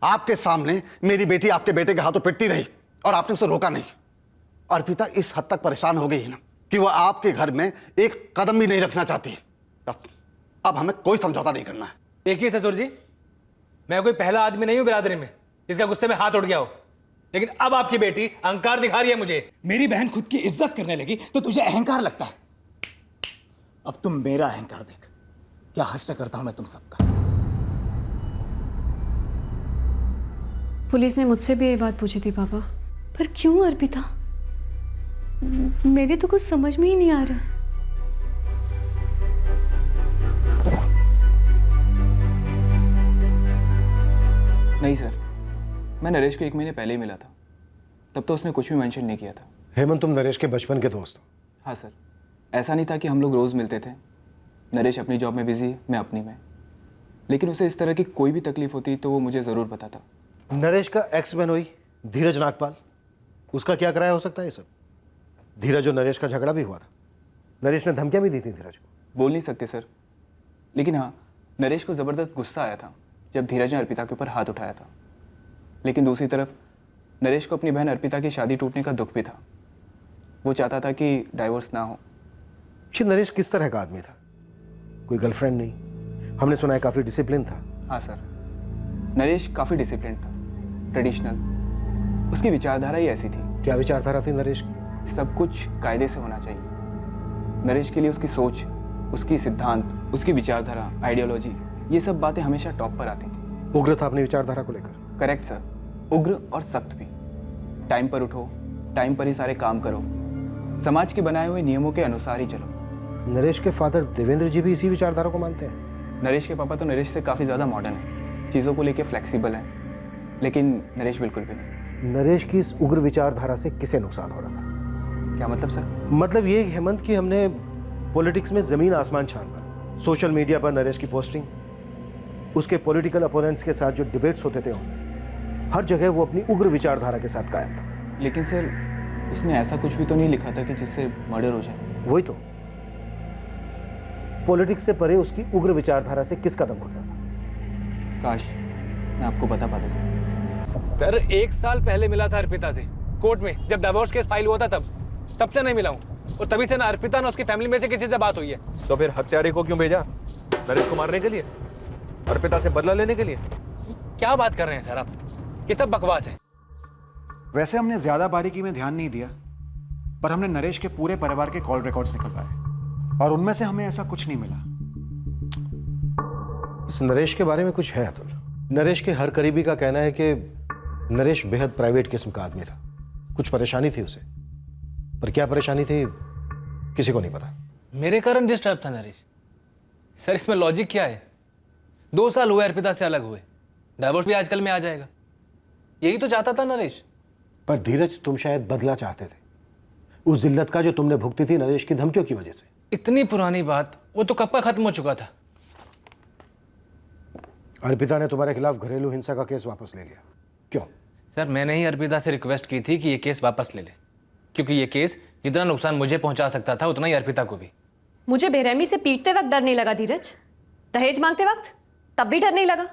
आपके सामने मेरी बेटी आपके बेटे के हाथों पिटती रही और आपने उसे रोका नहीं। अर्पिता इस हद तक परेशान हो गई है ना कि वो आपके घर में एक कदम भी नहीं रखना चाहती। बस अब हमें कोई समझौता नहीं करना है। देखिए ससुर जी, मैं कोई पहला आदमी नहीं हूं बिरादरी में जिसका गुस्से में हाथ उठ गया हो, लेकिन अब आपकी बेटी अहंकार दिखा रही है मुझे। मेरी बहन खुद की इज्जत करने लगी तो तुझे अहंकार लगता है। अब तुम मेरा अहंकार देख, क्या हश्र करता हूं मैं तुम सबका। पुलिस ने मुझसे भी ये बात पूछी थी पापा, पर क्यों अर्पिता? मेरे तो कुछ समझ में ही नहीं आ रहा। नहीं सर, मैं नरेश को 1 महीने पहले ही मिला था, तब तो उसने कुछ भी मेंशन नहीं किया था। हेमंत, तुम नरेश के बचपन के दोस्त हो? हाँ सर, ऐसा नहीं था कि हम लोग रोज़ मिलते थे। नरेश अपनी जॉब में बिजी, मैं अपनी में, लेकिन उसे इस तरह की कोई भी तकलीफ होती तो वो मुझे ज़रूर बताता। नरेश का एक्स बनोई धीरज नागपाल, उसका क्या कराया हो सकता है ये सब? धीरज और नरेश का झगड़ा भी हुआ था, नरेश ने धमकियां भी दी थी धीरज को। बोल नहीं सकते सर, लेकिन हाँ, नरेश को ज़बरदस्त गुस्सा आया था जब धीरज ने अर्पिता के ऊपर हाथ उठाया था। लेकिन दूसरी तरफ नरेश को अपनी बहन अर्पिता की शादी टूटने का दुख भी था। वो चाहता था कि डाइवोर्स ना हो। नरेश किस तरह का आदमी था? कोई गर्लफ्रेंड नहीं, हमने सुना है काफ़ी डिसिप्लिन था। हाँ सर, नरेश काफ़ी डिसिप्लिन था, ट्रेडिशनल। उसकी विचारधारा ही ऐसी थी। क्या विचारधारा थी नरेश की? सब कुछ कायदे से होना चाहिए। नरेश के लिए उसकी सोच, उसकी सिद्धांत, उसकी विचारधारा, आइडियोलॉजी, ये सब बातें हमेशा टॉप पर आती थी। उग्र था अपनी विचारधारा को लेकर। करेक्ट सर, उग्र और सख्त भी। टाइम पर उठो, टाइम पर ही सारे काम करो, समाज के बनाए हुए नियमों के अनुसार ही चलो। नरेश के फादर देवेंद्र जी भी इसी विचारधारा को मानते हैं। नरेश के पापा तो नरेश से काफ़ी ज़्यादा मॉडर्न है, चीज़ों को लेके फ्लेक्सिबल है, लेकिन नरेश बिल्कुल भी नहीं। नरेश की इस उग्र विचारधारा से किसे नुकसान हो रहा था? क्या मतलब सर? मतलब ये हेमंत कि हमने पॉलिटिक्स में जमीन आसमान छान मारा। सोशल मीडिया पर नरेश की पोस्टिंग, उसके पॉलिटिकल अपोनेंट्स के साथ जो डिबेट्स होते थे उनमें, हर जगह वो अपनी उग्र विचारधारा के साथ कायम था। लेकिन सर उसने ऐसा कुछ भी तो नहीं लिखा था कि जिससे मर्डर हो जाए। वही तो, पॉलिटिक्स से परे उसकी उग्र विचारधारा से किस कदम घुट रहा था? काश मैं आपको बता पाता सर 1 साल पहले मिला था अर्पिता से कोर्ट में, जब डिवोर्स केस फाइल हुआ था तब से नहीं मिला हूँ, और तभी से ना अर्पिता ना उसकी फैमिली में से किसी से बात हुई है। तो फिर हत्यारे को क्यों भेजा? नरेश को मारने के लिए? अर्पिता से बदला लेने के लिए? क्या बात कर रहे हैं सर आप? ये सब बकवास है। वैसे हमने ज्यादा बारीकी में ध्यान नहीं दिया, पर हमने नरेश के पूरे परिवार के कॉल रिकॉर्ड्स निकलवाए और उनमें से हमें ऐसा कुछ नहीं मिला। इस नरेश के बारे में कुछ है अतुल? नरेश के हर करीबी का कहना है कि नरेश बेहद प्राइवेट किस्म का आदमी था। कुछ परेशानी थी उसे, पर क्या परेशानी थी किसी को नहीं पता। मेरे कारण डिस्टर्ब था नरेश। सर इसमें लॉजिक क्या है? 2 साल हुए अर्पिता से अलग हुए, डिवोर्स भी आजकल में आ जाएगा, यही तो चाहता था नरेश। पर धीरज, तुम शायद बदला चाहते थे उस जिल्लत का जो तुमने भुगती थी नरेश की धमकियों की वजह से। इतनी पुरानी बात, वो तो कब का खत्म हो चुका था। अर्पिता ने तुम्हारे खिलाफ घरेलू हिंसा का केस वापस ले लिया, क्यों? सर मैंने ही अर्पिता से रिक्वेस्ट की थी कि ये केस वापस ले ले, क्योंकि ये केस जितना नुकसान मुझे पहुंचा सकता था उतना ही अर्पिता को भी। मुझे बेरहमी से पीटते वक्त डर नहीं लगा धीरज, दहेज मांगते वक्त तब भी डर नहीं लगा।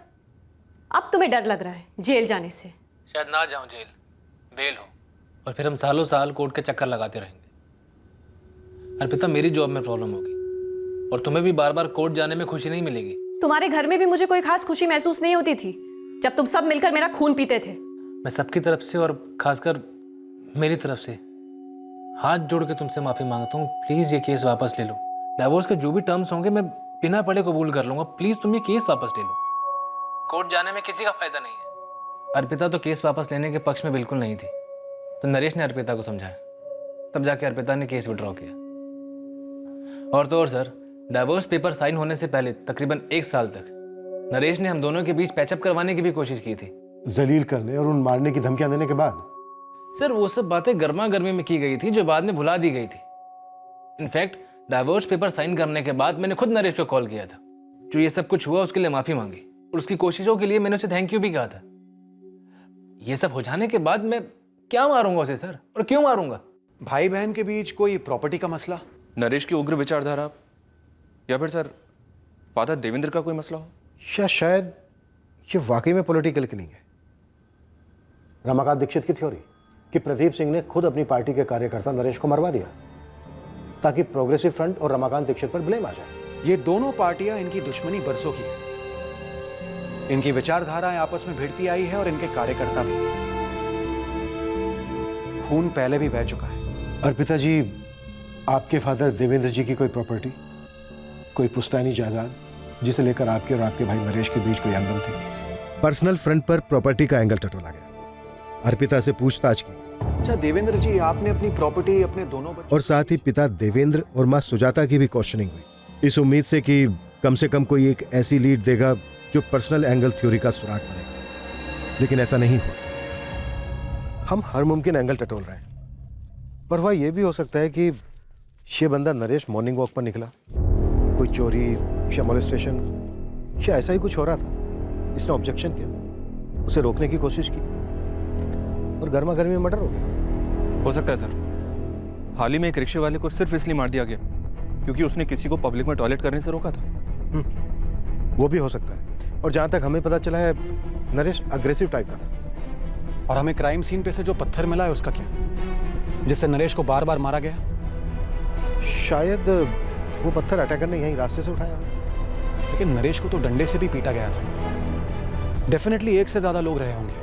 अब तुम्हें डर लग रहा है जेल जाने से। शायद ना जाऊं जेल, बेल हो, और फिर हम सालों साल कोर्ट के चक्कर लगाते रहेंगे। अर्पिता मेरी जॉब में प्रॉब्लम होगी, और तुम्हें भी बार बार कोर्ट जाने में खुशी नहीं मिलेगी। तुम्हारे घर में भी मुझे कोई खास खुशी महसूस नहीं होती थी जब तुम सब मिलकर मेरा खून पीते थे। मैं सबकी तरफ से और खासकर मेरी तरफ से हाथ जोड़ के तुमसे माफी मांगता हूँ। प्लीज ये केस वापस ले लो। डिवोर्स के जो भी टर्म्स होंगे मैं बिना पढ़े कबूल कर लूंगा। प्लीज तुम ये केस वापस ले लो। कोर्ट जाने में किसी का फायदा नहीं है। अर्पिता तो केस वापस लेने के पक्ष में बिल्कुल नहीं थी, तो नरेश ने अर्पिता को समझाया, तब जाके अर्पिता ने केस विड्रॉ किया। और तो और सर, डिवोर्स पेपर साइन होने से पहले तकरीबन 1 साल तक नरेश ने हम दोनों के बीच पैचअप करवाने की भी कोशिश की थी। जलील करने और उन मारने की धमकियां देने के बाद? सर वो सब बातें गर्मा गर्मी में की गई थी जो बाद में भुला दी गई थी। इनफैक्ट डिवोर्स पेपर साइन करने के बाद मैंने खुद नरेश को कॉल किया था। जो ये सब कुछ हुआ उसके लिए माफी मांगी, और उसकी कोशिशों के लिए मैंने उसे थैंक यू भी कहा था। ये सब हो जाने के बाद मैं क्या मारूंगा उसे सर, और क्यों मारूंगा? भाई बहन के बीच कोई प्रॉपर्टी का मसला? नरेश की उग्र विचारधारा, या फिर सर फादर देवेंद्र का कोई मसला हो? या शायद ये वाकई में पॉलिटिकल की नहीं है। रमाकांत दीक्षित की थ्योरी कि प्रदीप सिंह ने खुद अपनी पार्टी के कार्यकर्ता नरेश को मरवा दिया ताकि प्रोग्रेसिव फ्रंट और रमाकांत दीक्षित पर ब्लेम आ जाए। ये दोनों पार्टियां, इनकी दुश्मनी बरसों की है। इनकी विचारधाराएं आपस में भिड़ती आई है और इनके कार्यकर्ता भी। खून पहले भी बह चुका है। अर्पिता जी, आपके फादर देवेंद्र जी की कोई प्रॉपर्टी, कोई पुश्तैनी जायदाद जिसे लेकर आपके और आपके भाई नरेश के बीच कोई अनबन थी? पर्सनल फ्रंट पर प्रॉपर्टी का एंगल टटोला गया। अर्पिता से पूछताछ की। अच्छा देवेंद्र जी, आपने अपनी प्रॉपर्टी अपने दोनों बच्चों और साथ ही पिता देवेंद्र और मां सुजाता की भी क्वेश्चनिंग हुई, इस उम्मीद से कि कम से कम कोई एक ऐसी लीड देगा जो पर्सनल एंगल थ्योरी का सुराग बनेगा। लेकिन ऐसा नहीं हुआ। हम हर मुमकिन एंगल टटोल रहे हैं, पर वह यह भी हो सकता है कि ये बंदा नरेश मॉर्निंग वॉक पर निकला, कोई चोरी या मोलेस्टेशन या ऐसा ही कुछ हो रहा था। इसने ऑब्जेक्शन किया, उसे रोकने की कोशिश की और गर्मा गर्मी में मर्डर हो गया। हो सकता है सर, हाल ही में एक रिक्शे वाले को सिर्फ इसलिए मार दिया गया क्योंकि उसने किसी को पब्लिक में टॉयलेट करने से रोका था। वो भी हो सकता है। और जहां तक हमें पता चला है, नरेश अग्रेसिव टाइप का था। और हमें क्राइम सीन पे से जो पत्थर मिला है उसका क्या, जिससे नरेश को बार बार मारा गया? शायद वो पत्थर अटैकर ने यहीं रास्ते से उठाया। लेकिन नरेश को तो डंडे से भी पीटा गया था। डेफिनेटली 1 से ज्यादा लोग रहे होंगे।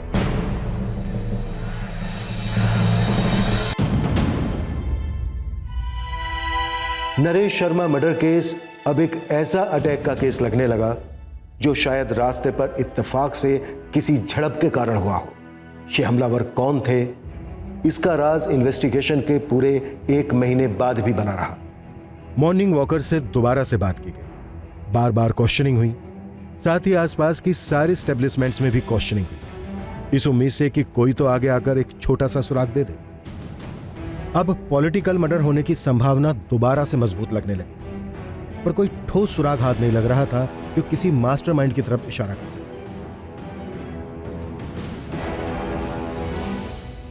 नरेश शर्मा मर्डर केस अब एक ऐसा अटैक का केस लगने लगा जो शायद रास्ते पर इत्तेफाक से किसी झड़प के कारण हुआ हो। ये हमलावर कौन थे, इसका राज इन्वेस्टिगेशन के पूरे 1 महीने बाद भी बना रहा। मॉर्निंग वॉकर से दोबारा से बात की गई, बार बार क्वेश्चनिंग हुई, साथ ही आसपास की सारी एस्टेब्लिशमेंट्स में भी क्वेश्चनिंग हुई, इस उम्मीद से कि कोई तो आगे आकर एक छोटा सा सुराग दे दे। अब पॉलिटिकल मर्डर होने की संभावना दोबारा से मजबूत लगने लगी, पर कोई ठोस सुराग हाथ नहीं लग रहा था जो किसी मास्टरमाइंड की तरफ इशारा कर सके।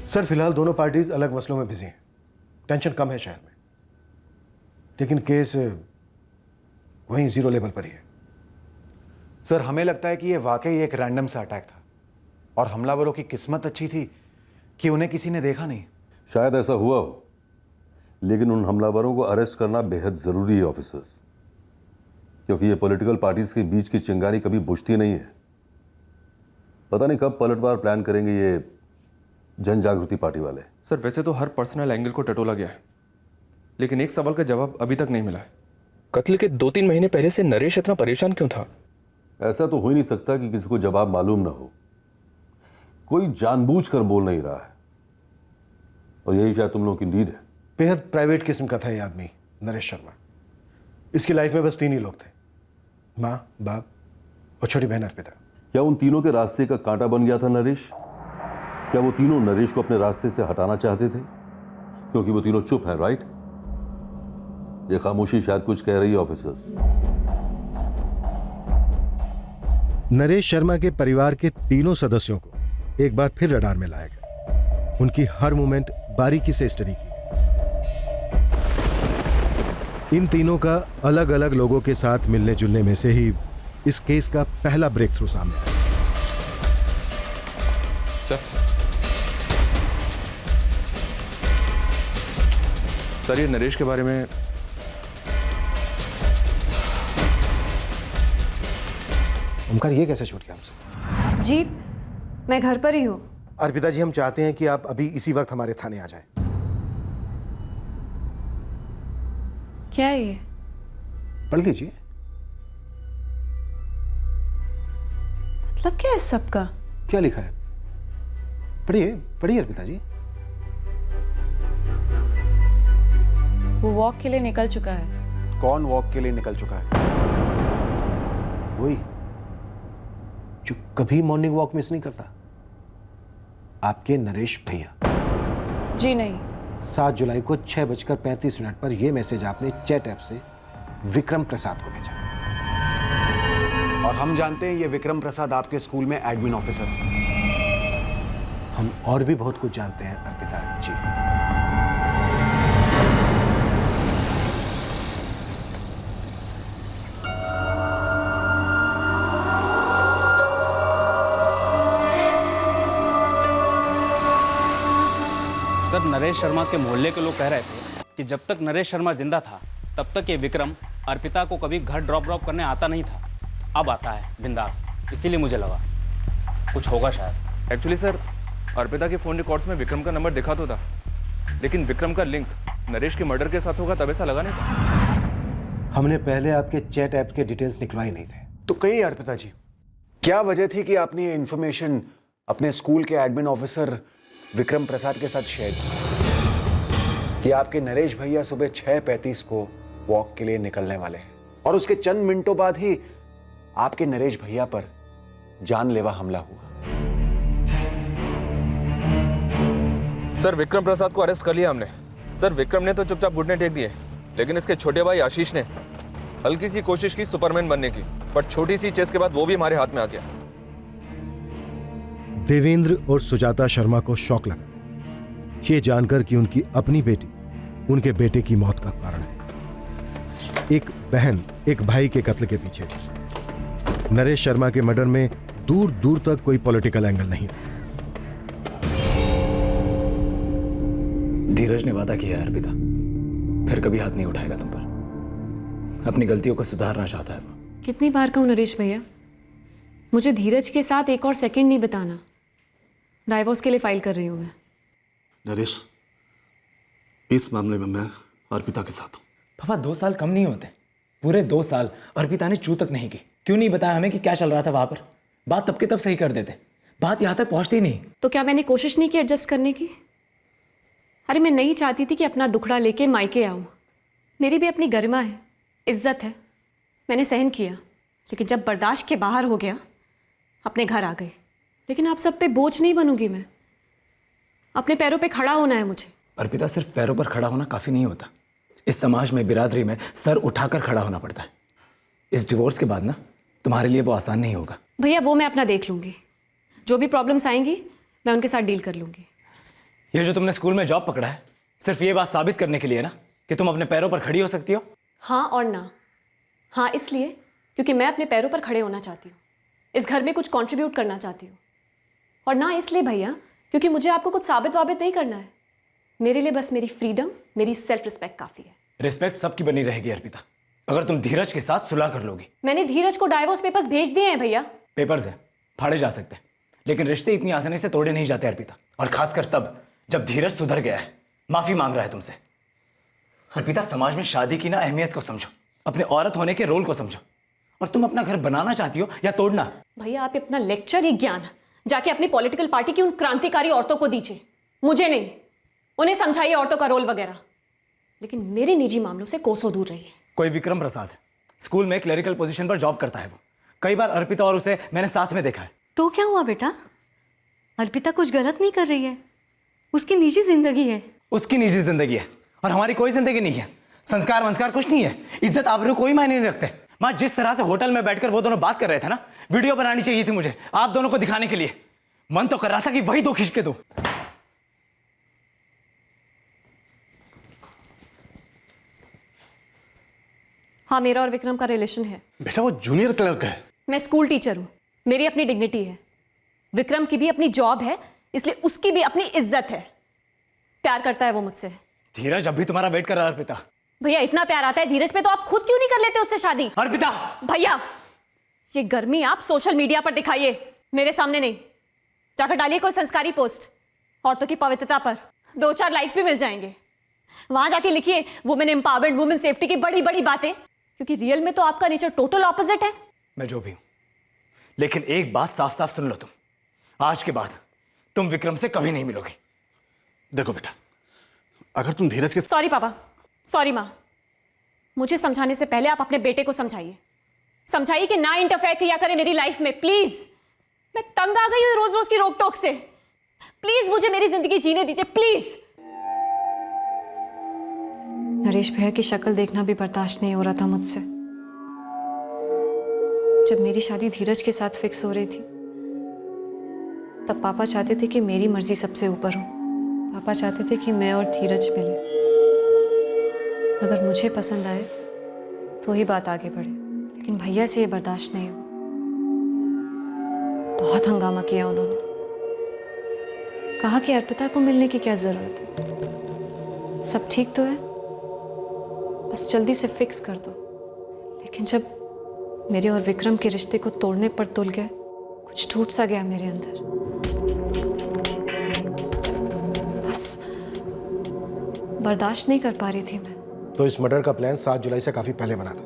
सर, फिलहाल दोनों पार्टीज अलग मसलों में बिजी हैं, टेंशन कम है शहर में, लेकिन केस वहीं 0 लेवल पर ही है। सर, हमें लगता है कि यह वाकई एक रैंडम सा अटैक था और हमलावरों की किस्मत अच्छी थी कि उन्हें किसी ने देखा नहीं। शायद ऐसा हुआ हो, लेकिन उन हमलावरों को अरेस्ट करना बेहद जरूरी है ऑफिसर्स, क्योंकि ये पॉलिटिकल पार्टीज के बीच की चिंगारी कभी बुझती नहीं है। पता नहीं कब पलटवार प्लान करेंगे ये जन जागृति पार्टी वाले। सर, वैसे तो हर पर्सनल एंगल को टटोला गया है, लेकिन एक सवाल का जवाब अभी तक नहीं मिला है। कत्ल के 2-3 महीने पहले से नरेश इतना परेशान क्यों था? ऐसा तो हो ही नहीं सकता कि किसी को जवाब मालूम ना हो। कोई जानबूझकर बोल नहीं रहा है, और यही शायद तुम लोगों की नीड है। बेहद प्राइवेट किस्म का था ये आदमी, नरेश शर्मा। इसकी लाइफ में बस 3 ही लोग थे, माँ, बाप और छोटी बहन अर्पिता। क्या उन तीनों के रास्ते का कांटा बन गया था नरेश? क्या वो तीनों नरेश को अपने रास्ते से हटाना चाहते थे? क्योंकि वो तीनों चुप हैं, राइट? ये खामोशी शायद कुछ कह रही है ऑफिसर्स। नरेश शर्मा के परिवार के तीनों सदस्यों को एक बार फिर रडार में लाया गया। उनकी हर मूवमेंट बारीकी से स्टडी की गई। इन तीनों का अलग अलग लोगों के साथ मिलने जुलने में से ही इस केस का पहला ब्रेक थ्रू सामने आया। सर, ये नरेश के बारे में ओमकार, ये कैसे छूट गया हमसे? जी, मैं घर पर ही हूँ। अर्पिता जी, हम चाहते हैं कि आप अभी इसी वक्त हमारे थाने आ जाएं। क्या है ये? पढ़ लीजिए। मतलब क्या है सबका? क्या लिखा है? पढ़िए पढ़िए अर्पिता जी। वो वॉक के लिए निकल चुका है। कौन वॉक के लिए निकल चुका है? वही जो कभी मॉर्निंग वॉक मिस नहीं करता, आपके नरेश भैया। जी नहीं। 7 जुलाई को 6:35 पर यह मैसेज आपने चैट ऐप से विक्रम प्रसाद को भेजा, और हम जानते हैं ये विक्रम प्रसाद आपके स्कूल में एडमिन ऑफिसर है। हम और भी बहुत कुछ जानते हैं अर्पिता जी। सर, नरेश शर्मा के मोहल्ले के लोग कह रहे थे कि जब तक नरेश शर्मा जिंदा था तब तक ये विक्रम अर्पिता को कभी घर ड्रॉप करने आता नहीं था। अब आता है बिंदास, इसीलिए मुझे लगा कुछ होगा शायद। एक्चुअली सर, अर्पिता के फोन रिकॉर्ड्स में विक्रम का नंबर दिखा तो था, लेकिन विक्रम का लिंक नरेश के मर्डर के साथ होगा तब ऐसा लगा नहीं था। हमने पहले आपके चैट ऐप के डिटेल्स निकलवाए नहीं थे। तो कहिए अर्पिता जी, क्या वजह थी कि आपने ये इंफॉर्मेशन अपने स्कूल के एडमिन ऑफिसर विक्रम प्रसाद के साथ शेयर की कि आपके नरेश भैया सुबह 6:35 को वॉक के लिए निकलने वाले हैं, और उसके चंद मिनटों बाद ही आपके नरेश भैया पर जानलेवा हमला हुआ? सर, विक्रम प्रसाद को अरेस्ट कर लिया हमने। सर, विक्रम ने तो चुपचाप घुटने टेक दिए, लेकिन इसके छोटे भाई आशीष ने हल्की सी कोशिश की सुपरमैन बनने की, पर छोटी सी चेस के बाद वो भी हमारे हाथ में आ गया। देवेंद्र और सुजाता शर्मा को शौक लगा ये जानकर कि उनकी अपनी बेटी उनके बेटे की मौत का कारण है। एक बहन एक भाई के कत्ल के पीछे थी। नरेश शर्मा के मर्डर में दूर दूर तक कोई पॉलिटिकल एंगल नहीं था। धीरज ने वादा किया है अर्पिता, फिर कभी हाथ नहीं उठाएगा तुम पर। अपनी गलतियों को सुधारना चाहता है वो। कितनी बार कहूं नरेश भैया, मुझे धीरज के साथ एक और सेकंड नहीं बिताना। डाइवोर्स के लिए फाइल कर रही हूं मैं। नरेश, इस मामले में मैं अर्पिता के साथ हूं। पापा 2 साल कम नहीं होते, पूरे 2 साल अर्पिता ने चू तक नहीं की। क्यों नहीं बताया हमें कि क्या चल रहा था वहां पर? बात तब के तब सही कर देते, बात यहाँ तक पहुँचती ही नहीं। तो क्या मैंने कोशिश नहीं की एडजस्ट करने की? अरे मैं नहीं चाहती थी कि अपना दुखड़ा लेके मायके आऊँ। मेरी भी अपनी गरिमा है, इज्जत है, मैंने सहन किया। लेकिन जब बर्दाश्त के बाहर हो गया अपने घर आ गए। लेकिन आप सब पे बोझ नहीं बनूंगी मैं, अपने पैरों पे खड़ा होना है मुझे। अर्पिता, सिर्फ पैरों पर खड़ा होना काफ़ी नहीं होता। इस समाज में, बिरादरी में सर उठाकर खड़ा होना पड़ता है। इस डिवोर्स के बाद ना तुम्हारे लिए वो आसान नहीं होगा। भैया वो मैं अपना देख लूँगी, जो भी प्रॉब्लम्स आएंगी मैं उनके साथ डील कर लूँगी। ये जो तुमने स्कूल में जॉब पकड़ा है, सिर्फ ये बात साबित करने के लिए ना कि तुम अपने पैरों पर खड़ी हो सकती हो? हाँ और ना। हाँ इसलिए क्योंकि मैं अपने पैरों पर खड़े होना चाहती हूँ, इस घर में कुछ कंट्रीब्यूट करना चाहती हूँ। और ना इसलिए भैया क्योंकि मुझे आपको कुछ साबित वाबित नहीं करना है। मेरे लिए बस मेरी फ्रीडम, मेरी सेल्फ रिस्पेक्ट काफ़ी है। रिस्पेक्ट सबकी बनी रहेगी अर्पिता, अगर तुम धीरज के साथ सुलह कर लोगी। मैंने धीरज को डाइवोर्स पेपर्स भेज दिए हैं भैया। पेपर्स है, फाड़े जा सकते हैं, लेकिन रिश्ते इतनी आसानी से तोड़े नहीं जाते अर्पिता। और खासकर तब जब धीरज सुधर गया है, माफी मांग रहा है तुमसे। अर्पिता, समाज में शादी की ना अहमियत को समझो, अपने औरत होने के रोल को समझो। और तुम अपना घर बनाना चाहती हो या तोड़ना? भैया आप अपना लेक्चर, ये ज्ञान जाके अपनी पॉलिटिकल पार्टी की उन क्रांतिकारी औरतों को दीजिए, मुझे नहीं। उन्हें समझाइए औरतों का रोल वगैरह, लेकिन मेरे निजी मामलों से कोसों दूर रहिए। कोई विक्रम प्रसाद है, स्कूल में क्लरिकल पोजीशन पर जॉब करता है वो। कई बार अर्पिता और उसे मैंने साथ में देखा है। तो क्या हुआ बेटा? अर्पिता कुछ गलत नहीं कर रही है, उसकी निजी जिंदगी है। उसकी निजी जिंदगी है और हमारी कोई जिंदगी नहीं है। संस्कार वंस्कार कुछ नहीं है, इज्जत आबरू कोई मायने नहीं रखते। माँ, जिस तरह से होटल में बैठकर वो दोनों बात कर रहे थे ना, वीडियो बनानी चाहिए थी मुझे आप दोनों को दिखाने के लिए। मन तो कर रहा था कि वही 2 खींच के दूं। हाँ, मेरा और विक्रम का रिलेशन है। बेटा वो जूनियर क्लर्क है। मैं स्कूल टीचर हूँ, मेरी अपनी डिग्निटी है। विक्रम की भी अपनी जॉब है, इसलिए उसकी भी अपनी इज्जत है। प्यार करता है वो मुझसे। धीरज अभी तुम्हारा वेट कर रहा है अर्पिता। भैया इतना प्यार आता है धीरज पे तो आप खुद क्यों नहीं कर लेते उससे शादी? अर्पिता! भैया ये गर्मी आप सोशल मीडिया पर दिखाइए, मेरे सामने नहीं। जाकर डालिए कोई संस्कारी पोस्ट औरतों की पवित्रता पर, 2-4 लाइक्स भी मिल जाएंगे। वहां जाके लिखिए वुमेन एम्पावरमेंट, वुमेन सेफ्टी की बड़ी बड़ी बातें, क्योंकि रियल में तो आपका नेचर टोटल ऑपोजिट है। मैं जो भी हूं, लेकिन एक बात साफ साफ सुन लो तुम, आज के बाद तुम विक्रम से कभी नहीं मिलोगी। देखो बेटा, अगर तुम धीरज के... सॉरी पापा, सॉरी माँ, मुझे समझाने से पहले आप अपने बेटे को समझाइए। समझाइए कि ना इंटरफेयर किया करे मेरी लाइफ में, प्लीज। मैं तंग आ गई हूँ रोज रोज की रोक टोक से। प्लीज मुझे मेरी जिंदगी जीने दीजिए, प्लीज। नरेश भैया की शक्ल देखना भी बर्दाश्त नहीं हो रहा था मुझसे। जब मेरी शादी धीरज के साथ फिक्स हो रही थी, तब पापा चाहते थे कि मेरी मर्जी सबसे ऊपर हो। पापा चाहते थे कि मैं और धीरज मिले, अगर मुझे पसंद आए तो ही बात आगे बढ़े। लेकिन भैया से ये बर्दाश्त नहीं हुआ। बहुत हंगामा किया उन्होंने, कहा कि अर्पिता को मिलने की क्या जरूरत है, सब ठीक तो है, बस जल्दी से फिक्स कर दो। लेकिन जब मेरे और विक्रम के रिश्ते को तोड़ने पर तुल गए, कुछ टूट सा गया मेरे अंदर। बस बर्दाश्त नहीं कर पा रही थी मैं। तो इस मर्डर का प्लान 7 जुलाई से काफी पहले बना था?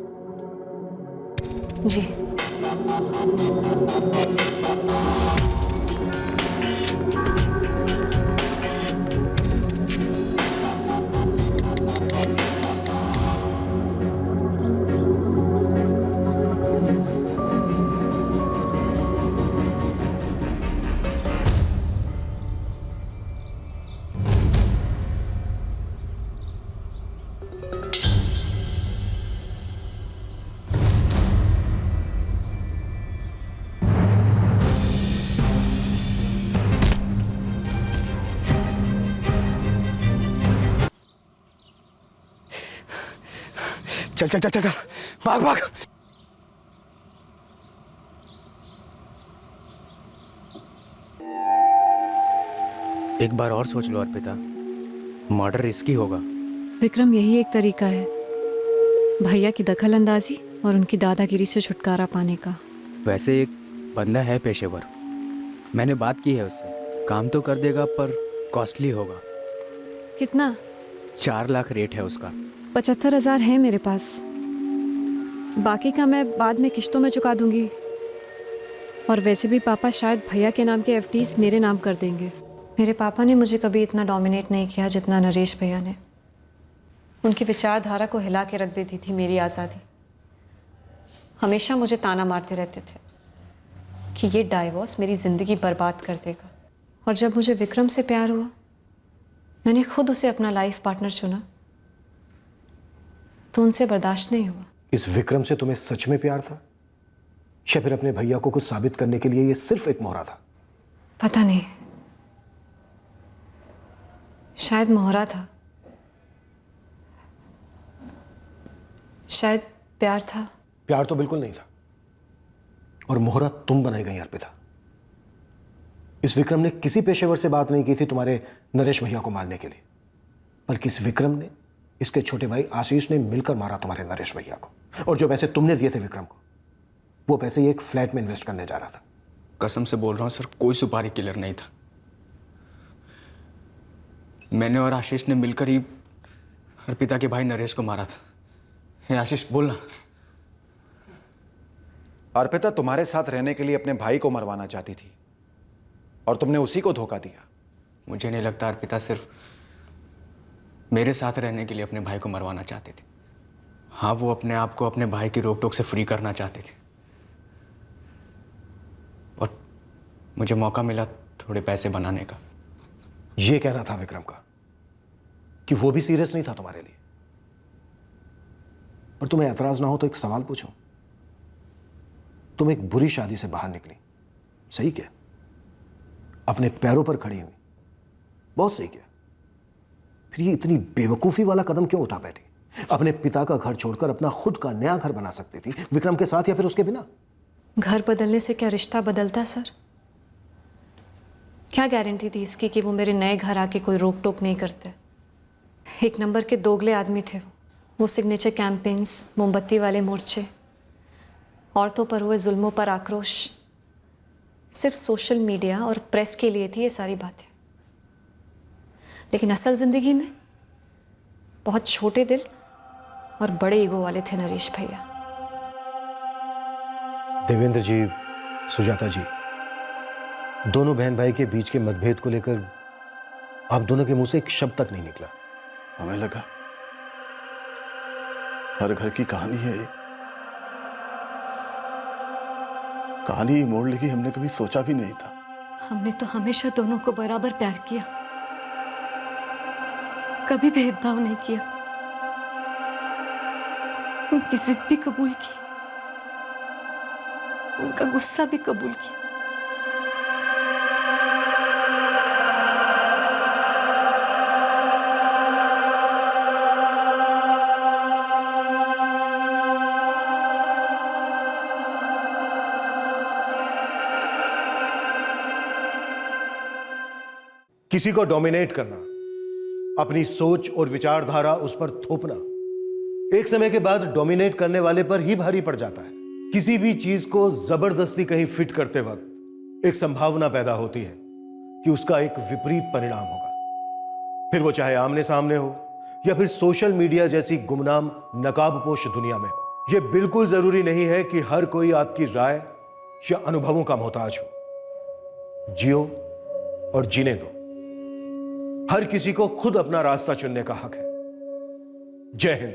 जी। चल चल चल चल, भाग भाग। एक बार और सोच लो अर्पिता, मर्डर रिस्की होगा। विक्रम, यही एक तरीका है भैया की दखल अंदाजी और उनकी दादागिरी से छुटकारा पाने का। वैसे एक बंदा है पेशेवर, मैंने बात की है उससे, काम तो कर देगा पर कॉस्टली होगा। कितना? 4 लाख रेट है उसका। 75,000 है मेरे पास, बाकी का मैं बाद में किश्तों में चुका दूंगी। और वैसे भी पापा शायद भैया के नाम के एफडीज मेरे नाम कर देंगे। मेरे पापा ने मुझे कभी इतना डोमिनेट नहीं किया जितना नरेश भैया ने। उनकी विचारधारा को हिला के रख देती थी मेरी आज़ादी। हमेशा मुझे ताना मारते रहते थे कि ये डाइवोर्स मेरी ज़िंदगी बर्बाद कर देगा। और जब मुझे विक्रम से प्यार हुआ, मैंने खुद उसे अपना लाइफ पार्टनर चुना, तो उनसे बर्दाश्त नहीं हुआ। इस विक्रम से तुम्हें सच में प्यार था या फिर अपने भैया को कुछ साबित करने के लिए ये सिर्फ एक मोहरा था? पता नहीं, शायद मोहरा था, शायद प्यार था। प्यार तो बिल्कुल नहीं था, और मोहरा तुम बनाई गई अर्पिता। इस विक्रम ने किसी पेशेवर से बात नहीं की थी तुम्हारे नरेश भैया को मारने के लिए, बल्कि इस विक्रम ने इसके छोटे भाई आशीष ने मिलकर मारा तुम्हारे नरेश भैया को। और जो पैसे तुमने दिए थे विक्रम को, वो पैसे ये एक फ्लैट में इन्वेस्ट करने जा रहा था। कसम से बोल रहा हूँ सर, कोई सुपारी किलर नहीं था। मैंने और आशीष ने मिलकर ही अर्पिता के भाई नरेश को मारा था। हे आशीष, बोलना। अर्पिता तुम्हारे साथ रहने के लिए अपने भाई को मरवाना चाहती थी और तुमने उसी को धोखा दिया। मुझे नहीं लगता अर्पिता सिर्फ मेरे साथ रहने के लिए अपने भाई को मरवाना चाहती थी। हाँ, वो अपने आप को अपने भाई की रोक टोक से फ्री करना चाहती थी, और मुझे मौका मिला थोड़े पैसे बनाने का। ये कहना था विक्रम का कि वो भी सीरियस नहीं था तुम्हारे लिए। पर तुम्हें एतराज ना हो तो एक सवाल पूछूं। तुम एक बुरी शादी से बाहर निकली, सही किया, अपने पैरों पर खड़ी हुई, बहुत सही किया। फिर ये इतनी बेवकूफी वाला कदम क्यों उठा बैठी? अपने पिता का घर छोड़कर अपना खुद का नया घर बना सकती थी, विक्रम के साथ या फिर उसके बिना। घर बदलने से क्या रिश्ता बदलता सर? क्या गारंटी थी इसकी कि वो मेरे नए घर आके कोई रोक टोक नहीं करते? एक नंबर के दोगले आदमी थे वो सिग्नेचर कैंपेन्स, मोमबत्ती वाले मोर्चे, औरतों पर हुए जुल्मों पर आक्रोश, सिर्फ सोशल मीडिया और प्रेस के लिए थी ये सारी बातें। लेकिन असल जिंदगी में बहुत छोटे दिल और बड़े ईगो वाले थे नरेश भैया। देवेंद्र जी, सुजाता जी, दोनों बहन भाई के बीच के मतभेद को लेकर आप दोनों के मुंह से एक शब्द तक नहीं निकला। हमें लगा हर घर की कहानी है ये। कहानी ही मोड़ लेगी, हमने कभी सोचा भी नहीं था। हमने तो हमेशा दोनों को बराबर प्यार किया, कभी भेदभाव नहीं किया, उनकी जिद भी कबूल की, उनका गुस्सा भी कबूल किया। किसी को डोमिनेट करना, अपनी सोच और विचारधारा उस पर थोपना, एक समय के बाद डोमिनेट करने वाले पर ही भारी पड़ जाता है। किसी भी चीज को जबरदस्ती कहीं फिट करते वक्त एक संभावना पैदा होती है कि उसका एक विपरीत परिणाम होगा, फिर वो चाहे आमने सामने हो या फिर सोशल मीडिया जैसी गुमनाम नकाबपोश दुनिया में हो। यह बिल्कुल जरूरी नहीं है कि हर कोई आपकी राय या अनुभवों का मोहताज हो। जियो और जीने दो। हर किसी को खुद अपना रास्ता चुनने का हक है। जय हिंद।